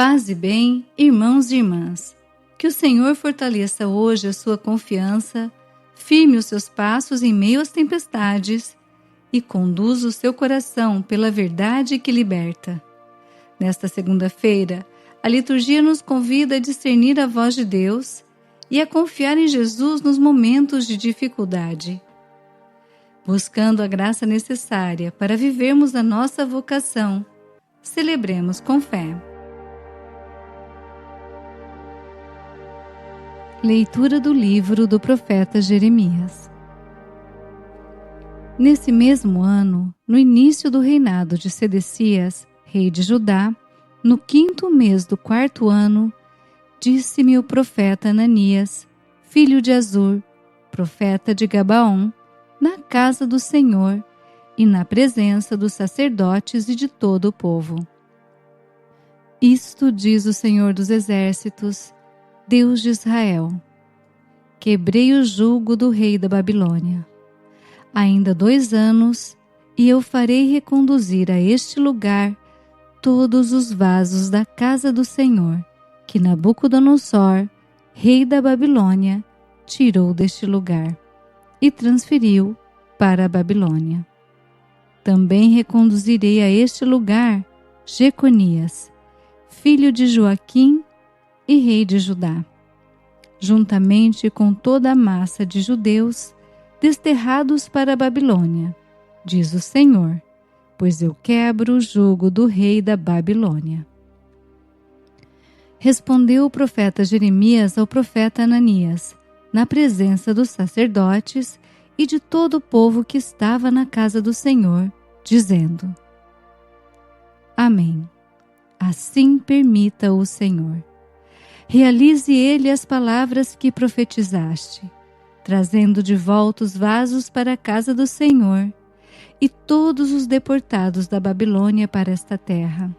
Paz e bem, irmãos e irmãs. Que o Senhor fortaleça hoje a sua confiança, firme os seus passos em meio às tempestades e conduza o seu coração pela verdade que liberta. Nesta segunda-feira, a liturgia nos convida a discernir a voz de Deus e a confiar em Jesus nos momentos de dificuldade. Buscando a graça necessária para vivermos a nossa vocação, celebremos com fé. Leitura do livro do profeta Jeremias. Nesse mesmo ano, no início do reinado de Sedecias, rei de Judá, no 5º mês do 4º ano, disse-me o profeta Ananias, filho de Azur, profeta de Gabaon, na casa do Senhor e na presença dos sacerdotes e de todo o povo. Isto diz o Senhor dos Exércitos, Deus de Israel: quebrei o jugo do rei da Babilônia. Ainda 2 anos, e eu farei reconduzir a este lugar todos os vasos da casa do Senhor, que Nabucodonosor, rei da Babilônia, tirou deste lugar e transferiu para a Babilônia. Também reconduzirei a este lugar Jeconias, filho de Joaquim e rei de Judá, juntamente com toda a massa de judeus desterrados para a Babilônia, diz o Senhor, pois eu quebro o jugo do rei da Babilônia. Respondeu o profeta Jeremias ao profeta Ananias, na presença dos sacerdotes e de todo o povo que estava na casa do Senhor, dizendo: Amém. Assim permita o Senhor. Realize ele as palavras que profetizaste, trazendo de volta os vasos para a casa do Senhor e todos os deportados da Babilônia para esta terra.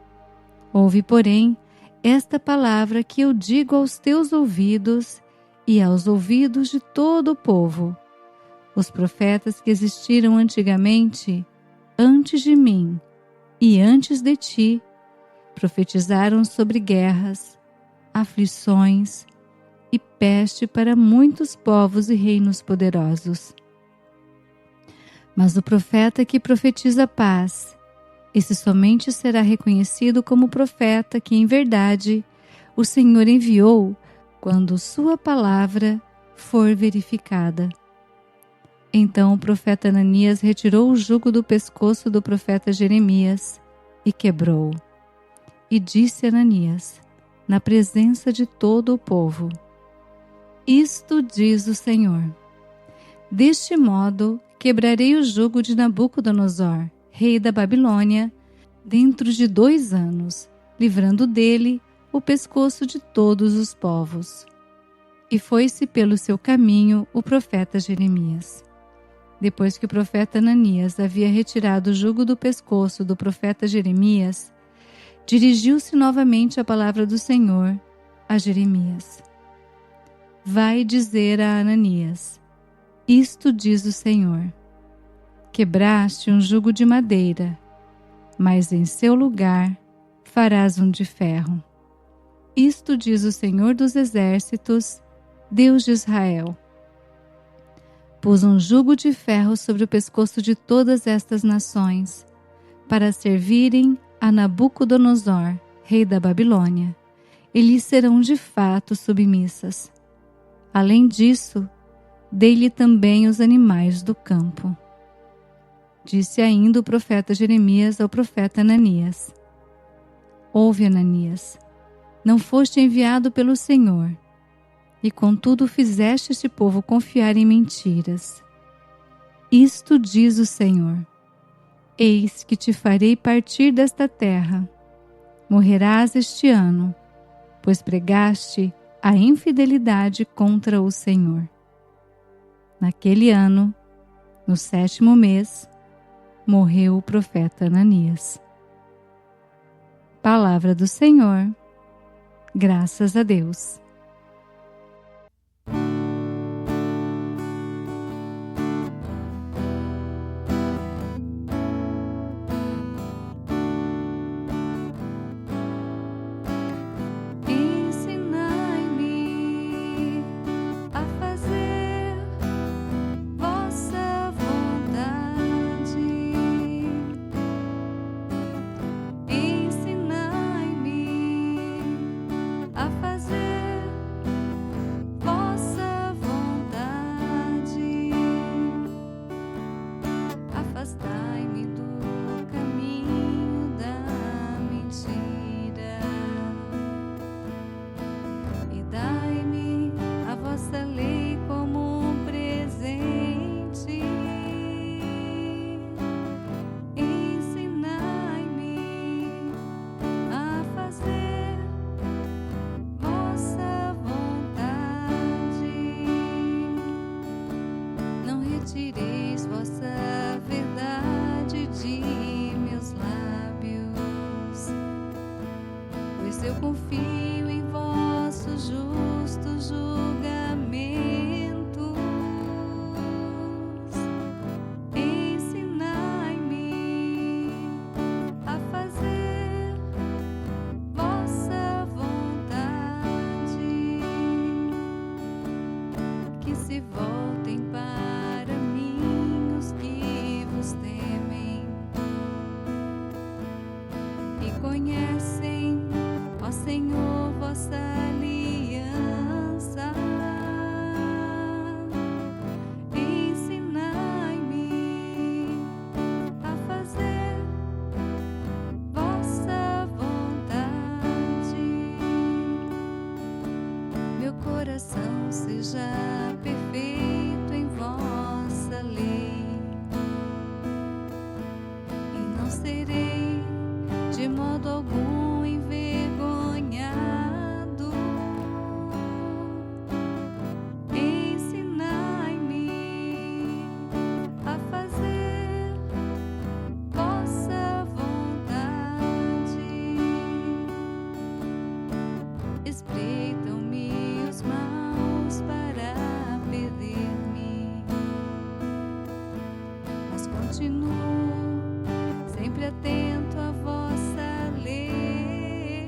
Ouve, porém, esta palavra que eu digo aos teus ouvidos e aos ouvidos de todo o povo. Os profetas que existiram antigamente, antes de mim e antes de ti, profetizaram sobre guerras, aflições e peste para muitos povos e reinos poderosos. Mas o profeta que profetiza paz, esse somente será reconhecido como profeta que, em verdade, o Senhor enviou quando sua palavra for verificada. Então o profeta Ananias retirou o jugo do pescoço do profeta Jeremias e quebrou. E disse a Ananias, na presença de todo o povo: Isto diz o Senhor: deste modo quebrarei o jugo de Nabucodonosor, rei da Babilônia, dentro de 2 anos, livrando dele o pescoço de todos os povos. E foi-se pelo seu caminho o profeta Jeremias. Depois que o profeta Ananias havia retirado o jugo do pescoço do profeta Jeremias, dirigiu-se novamente a palavra do Senhor a Jeremias. Vai dizer a Ananias: isto diz o Senhor: quebraste um jugo de madeira, mas em seu lugar farás um de ferro. Isto diz o Senhor dos Exércitos, Deus de Israel: pus um jugo de ferro sobre o pescoço de todas estas nações, para servirem a Nabucodonosor, rei da Babilônia, e lhes serão de fato submissas. Além disso, dei-lhe também os animais do campo. Disse ainda o profeta Jeremias ao profeta Ananias: ouve, Ananias, não foste enviado pelo Senhor, e contudo fizeste este povo confiar em mentiras. Isto diz o Senhor: eis que te farei partir desta terra. Morrerás este ano, pois pregaste a infidelidade contra o Senhor. Naquele ano, no 7º mês, morreu o profeta Ananias. Palavra do Senhor. Graças a Deus. serei de modo algum envergonhado. Ensinai-me a fazer vossa vontade. Espreitam-me os maus para perder-me, mas continuo sempre atento à vossa lei.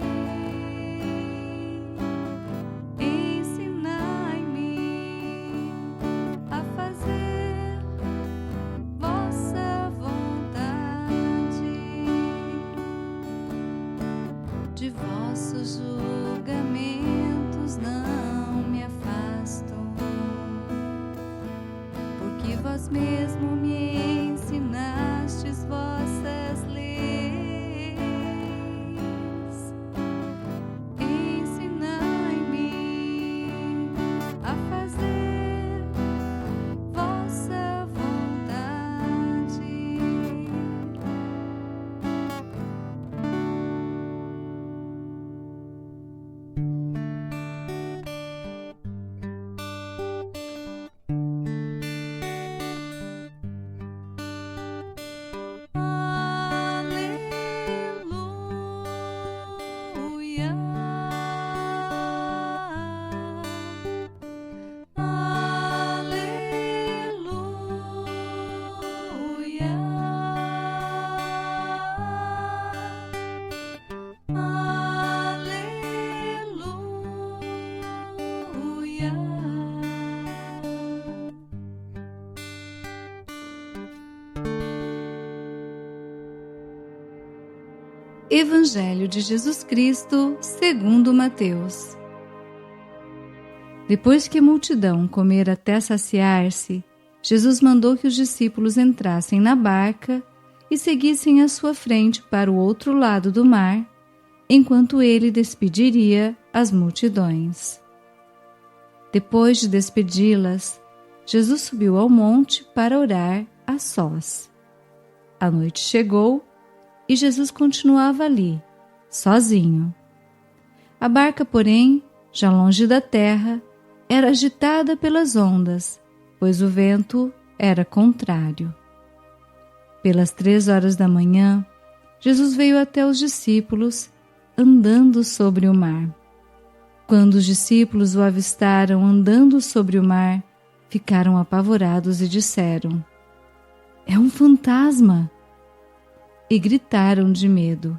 Ensinai-me a fazer vossa vontade. De vossos julgamentos não me afasto, porque vós mesmo me ensinastes vossas leis. Ensinai-me a fazer vossa vontade. Evangelho de Jesus Cristo, segundo Mateus. Depois que a multidão comera até saciar-se, Jesus mandou que os discípulos entrassem na barca e seguissem à sua frente para o outro lado do mar, enquanto ele despediria as multidões. Depois de despedi-las, Jesus subiu ao monte para orar a sós. A noite chegou e Jesus continuava ali, sozinho. A barca, porém, já longe da terra, era agitada pelas ondas, pois o vento era contrário. Pelas 3 horas da manhã, Jesus veio até os discípulos, andando sobre o mar. Quando os discípulos o avistaram andando sobre o mar, ficaram apavorados e disseram: "É um fantasma!" E gritaram de medo.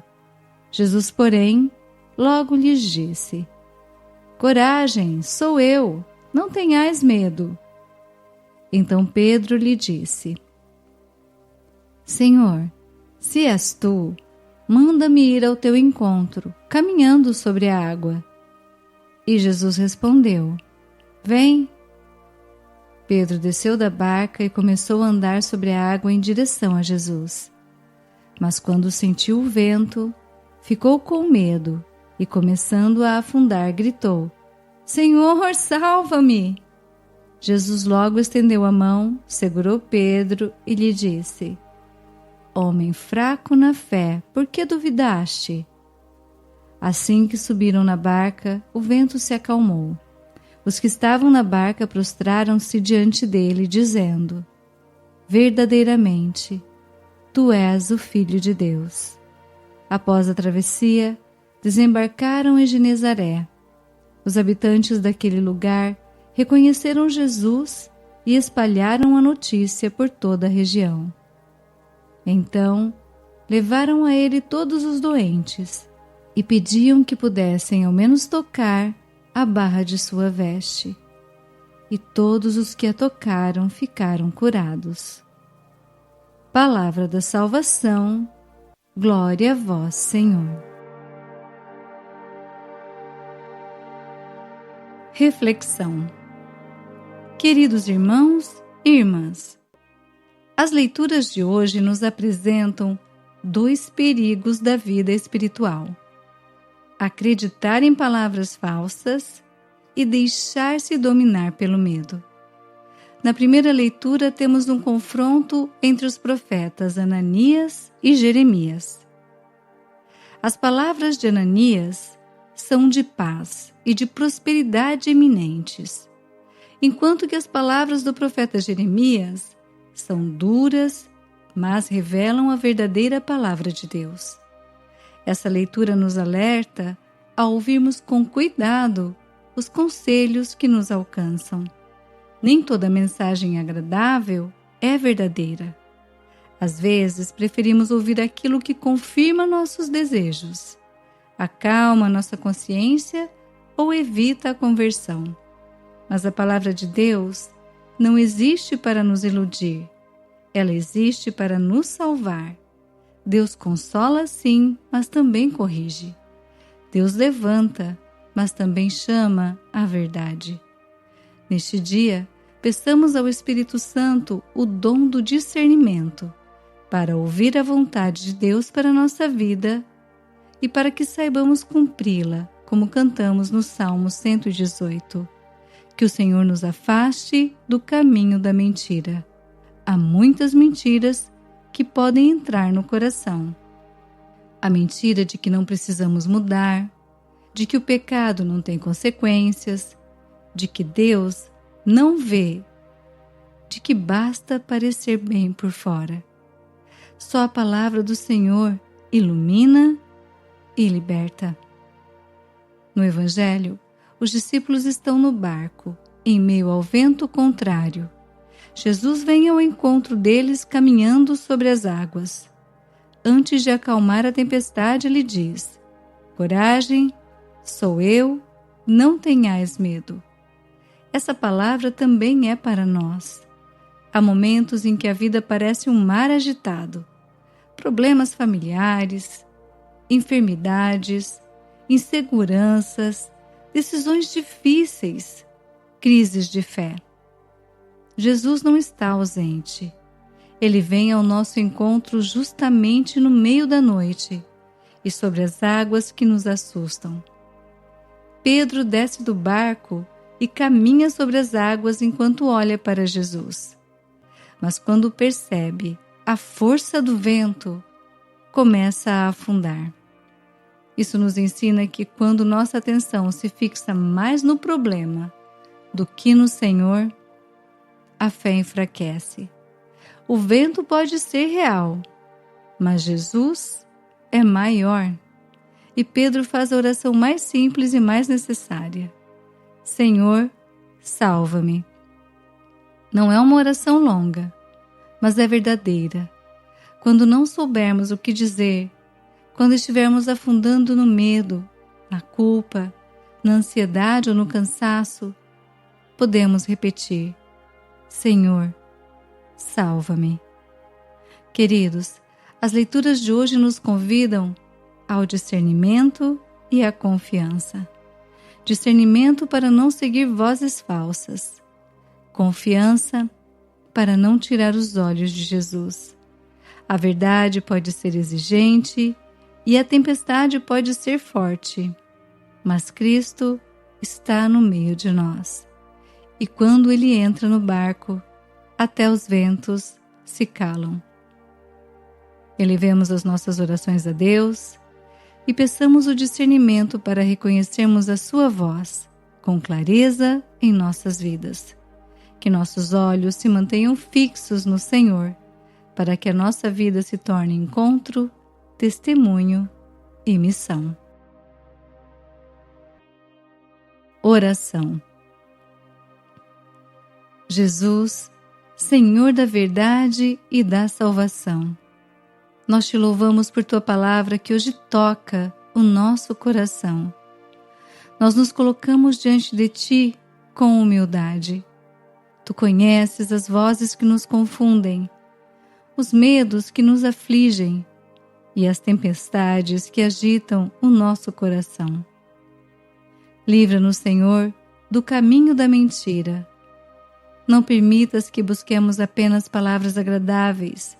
Jesus, porém, logo lhes disse: "Coragem, sou eu, não tenhais medo." Então Pedro lhe disse: "Senhor, se és tu, manda-me ir ao teu encontro, caminhando sobre a água." E Jesus respondeu: "Vem." Pedro desceu da barca e começou a andar sobre a água em direção a Jesus. Mas quando sentiu o vento, ficou com medo e, começando a afundar, gritou: "Senhor, salva-me!" Jesus logo estendeu a mão, segurou Pedro e lhe disse: "Homem fraco na fé, por que duvidaste?" Assim que subiram na barca, o vento se acalmou. Os que estavam na barca prostraram-se diante dele, dizendo: "Verdadeiramente, tu és o Filho de Deus." Após a travessia, desembarcaram em Genezaré. Os habitantes daquele lugar reconheceram Jesus e espalharam a notícia por toda a região. Então, levaram a ele todos os doentes e pediam que pudessem ao menos tocar a barra de sua veste. E todos os que a tocaram ficaram curados. Palavra da salvação, glória a vós, Senhor. Reflexão. Queridos irmãos e irmãs, as leituras de hoje nos apresentam 2 perigos da vida espiritual: acreditar em palavras falsas e deixar-se dominar pelo medo. Na primeira leitura, temos um confronto entre os profetas Ananias e Jeremias. As palavras de Ananias são de paz e de prosperidade eminentes, enquanto que as palavras do profeta Jeremias são duras, mas revelam a verdadeira palavra de Deus. Essa leitura nos alerta a ouvirmos com cuidado os conselhos que nos alcançam. Nem toda mensagem agradável é verdadeira. Às vezes, preferimos ouvir aquilo que confirma nossos desejos, acalma nossa consciência ou evita a conversão. Mas a palavra de Deus não existe para nos iludir. Ela existe para nos salvar. Deus consola sim, mas também corrige. Deus levanta, mas também chama à verdade. Neste dia, peçamos ao Espírito Santo o dom do discernimento para ouvir a vontade de Deus para a nossa vida e para que saibamos cumpri-la, como cantamos no Salmo 118. Que o Senhor nos afaste do caminho da mentira. Há muitas mentiras que podem entrar no coração. A mentira de que não precisamos mudar, de que o pecado não tem consequências, de que Deus não vê, de que basta parecer bem por fora. Só a palavra do Senhor ilumina e liberta. No Evangelho, os discípulos estão no barco, em meio ao vento contrário. Jesus vem ao encontro deles caminhando sobre as águas. Antes de acalmar a tempestade, ele diz: coragem, sou eu, não tenhais medo. Essa palavra também é para nós. Há momentos em que a vida parece um mar agitado. Problemas familiares, enfermidades, inseguranças, decisões difíceis, crises de fé. Jesus não está ausente. Ele vem ao nosso encontro justamente no meio da noite e sobre as águas que nos assustam. Pedro desce do barco e caminha sobre as águas enquanto olha para Jesus. Mas quando percebe a força do vento, começa a afundar. Isso nos ensina que quando nossa atenção se fixa mais no problema do que no Senhor, a fé enfraquece. O vento pode ser real, mas Jesus é maior. E Pedro faz a oração mais simples e mais necessária: Senhor, salva-me. Não é uma oração longa, mas é verdadeira. Quando não soubermos o que dizer, quando estivermos afundando no medo, na culpa, na ansiedade ou no cansaço, podemos repetir: Senhor, salva-me. Queridos, as leituras de hoje nos convidam ao discernimento e à confiança. Discernimento para não seguir vozes falsas. Confiança para não tirar os olhos de Jesus. A verdade pode ser exigente e a tempestade pode ser forte, mas Cristo está no meio de nós. E quando Ele entra no barco, até os ventos se calam. Elevemos as nossas orações a Deus e peçamos o discernimento para reconhecermos a Sua voz com clareza em nossas vidas. Que nossos olhos se mantenham fixos no Senhor, para que a nossa vida se torne encontro, testemunho e missão. Oração. Jesus, Senhor da verdade e da salvação, nós te louvamos por tua palavra que hoje toca o nosso coração. Nós nos colocamos diante de ti com humildade. Tu conheces as vozes que nos confundem, os medos que nos afligem e as tempestades que agitam o nosso coração. Livra-nos, Senhor, do caminho da mentira. Não permitas que busquemos apenas palavras agradáveis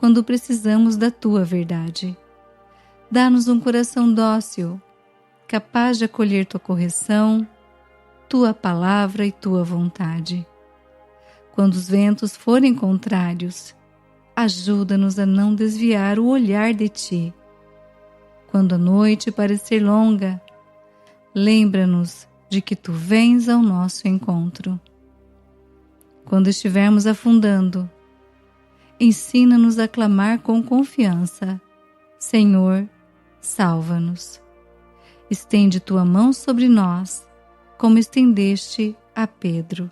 quando precisamos da tua verdade. Dá-nos um coração dócil, capaz de acolher tua correção, tua palavra e tua vontade. Quando os ventos forem contrários, ajuda-nos a não desviar o olhar de Ti. Quando a noite parecer longa, lembra-nos de que Tu vens ao nosso encontro. Quando estivermos afundando, ensina-nos a clamar com confiança: Senhor, salva-nos. Estende Tua mão sobre nós, como estendeste a Pedro.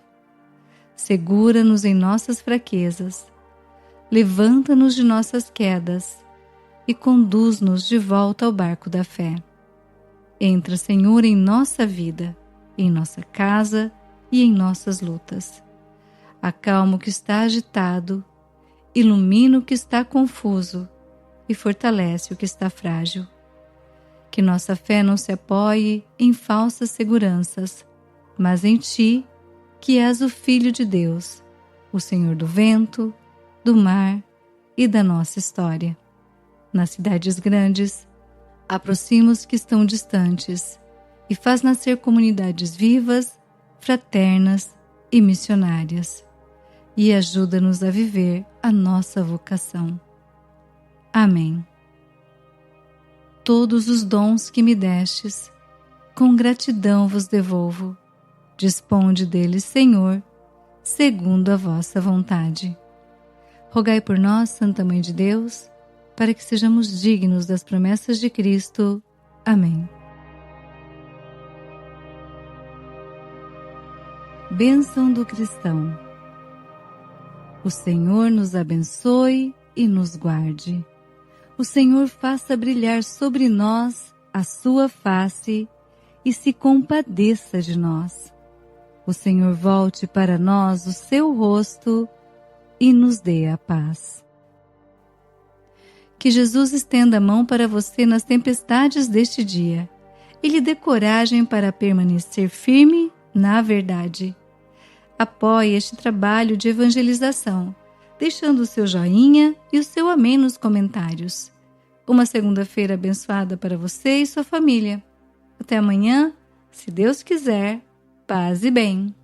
Segura-nos em nossas fraquezas, levanta-nos de nossas quedas e conduz-nos de volta ao barco da fé. Entra, Senhor, em nossa vida, em nossa casa e em nossas lutas. Acalma o que está agitado, ilumina o que está confuso e fortalece o que está frágil. Que nossa fé não se apoie em falsas seguranças, mas em Ti, que és o Filho de Deus, o Senhor do vento, do mar e da nossa história. Nas cidades grandes, aproxima os que estão distantes e faz nascer comunidades vivas, fraternas e missionárias, e ajuda-nos a viver a nossa vocação. Amém. Todos os dons que me destes, com gratidão vos devolvo. Disponde deles, Senhor, segundo a vossa vontade. Rogai por nós, Santa Mãe de Deus, para que sejamos dignos das promessas de Cristo. Amém. Bênção do cristão. O Senhor nos abençoe e nos guarde. O Senhor faça brilhar sobre nós a sua face e se compadeça de nós. O Senhor volte para nós o seu rosto e nos dê a paz. Que Jesus estenda a mão para você nas tempestades deste dia e lhe dê coragem para permanecer firme na verdade. Apoie este trabalho de evangelização, deixando o seu joinha e o seu amém nos comentários. Uma segunda-feira abençoada para você e sua família. Até amanhã, se Deus quiser. Paz e bem.